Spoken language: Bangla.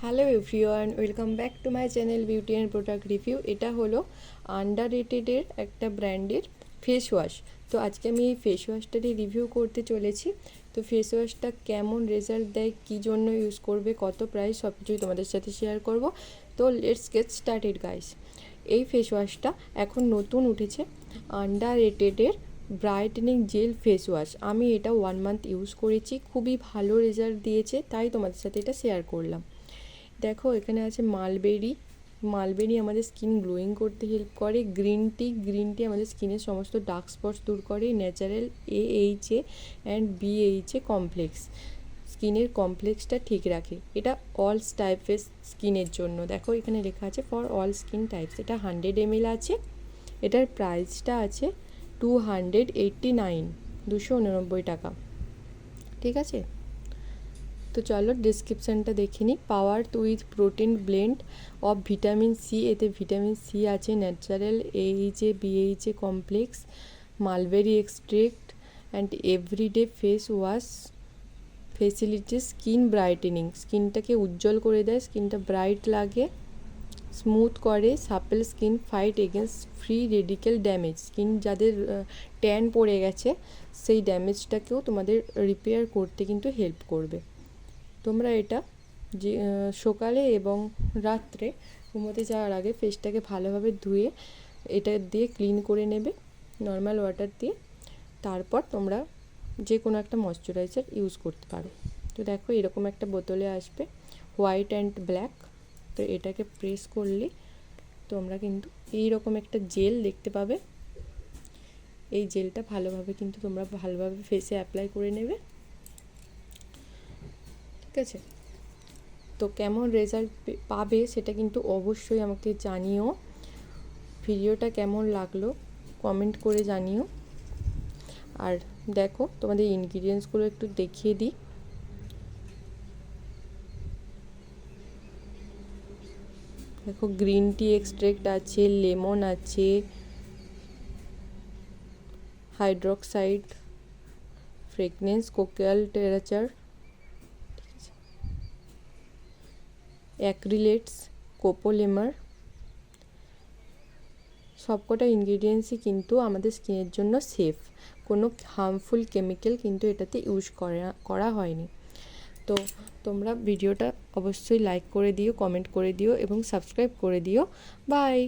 Hello everyone, welcome back to my channel beauty and product review. এটা হলো আন্ডাররেটেডের একটা ব্র্যান্ডের ফেস ওয়াশ। তো আজকে আমি এই ফেস ওয়াশটারই রিভিউ করতে চলেছি। তো ফেস ওয়াশটা কেমন রেজাল্ট দেয়, কী জন্য ইউজ করবে, কত প্রাইস, সব কিছুই তোমাদের সাথে শেয়ার করব। তো লেটস গেট স্টার্টেড গাইস। এই ফেস ওয়াশটা এখন নতুন উঠেছে, আন্ডাররেটেডের ব্রাইটেনিং জেল ফেস ওয়াশ। আমি এটা 1 মান্থ ইউজ করেছি, খুবই ভালো রেজাল্ট দিয়েছে, তাই তোমাদের সাথে এটা শেয়ার করলাম। দেখো এখানে আছে মালবেরি আমাদের স্কিন গ্লোয়িং করতে হেল্প করে। গ্রিন টি আমাদের স্কিনের সমস্ত ডার্ক স্পটস দূর করে। Natural AHA and BHA complex স্কিনের কমপ্লেক্সটা ঠিক রাখে। এটা অল টাইপের স্কিনের জন্য। দেখো এখানে লেখা আছে ফর অল স্কিন টাইপস। এটা 100 ml আছে। এটার প্রাইসটা আছে 289 টাকা। ঠিক আছে, তো চলো ডিসক্রিপশানটা দেখে নিই। Power with protein blend of vitamin C, এতে ভিটামিন সি আছে। Natural AHA BHA complex, mulberry extract and everyday face wash facilitates skin brightening. স্কিনটাকে উজ্জ্বল করে দেয়, স্কিনটা ব্রাইট লাগে, স্মুথ করে, supple skin, fight against free radical damage. Skin যাদের ট্যান পড়ে গেছে সেই ড্যামেজটাকেও তোমাদের রিপেয়ার করতে কিন্তু হেল্প করবে। তোমরা এটা যে সকালে এবং রাত্রে ঘুমোতে যাওয়ার আগে ফেসটাকে ভালোভাবে ধুয়ে এটা দিয়ে ক্লিন করে নেবে নর্মাল ওয়াটার দিয়ে। তারপর তোমরা যে কোনো একটা ময়শ্চারাইজার ইউজ করতে পারো। তো দেখো এরকম একটা বোতলে আসবে, হোয়াইট অ্যান্ড ব্ল্যাক। তো এটাকে প্রেস করলে তোমরা কিন্তু এইরকম একটা জেল দেখতে পাবে। এই জেলটা তোমরা ভালোভাবে ফেসে অ্যাপ্লাই করে নেবে। ঠিক আছে, তো কেমন রেজাল্ট পাবে সেটা কিন্তু অবশ্যই আমাকে জানিও। ভিডিওটা কেমন লাগলো কমেন্ট করে জানিও। আর দেখো তোমাদের ইনগ্রিডিয়েন্টসগুলো একটু দেখিয়ে দিই। দেখো গ্রিন টি এক্সট্রাক্ট আছে, লেমন আছে, হাইড্রোক্সাইড ফ্রেগনেন্স, কোকাল টেরাচার, অ্যাক্রিলেটস, কোপোলিমার। সবকটা ইনগ্রিডিয়েন্টসই কিন্তু আমাদের স্কিনের জন্য সেফ। কোনো হার্মফুল কেমিক্যাল কিন্তু এটাতে ইউজ করা হয়নি। তো তোমরা ভিডিওটা অবশ্যই লাইক করে দিও, কমেন্ট করে দিও এবং সাবস্ক্রাইব করে দিও। বাই।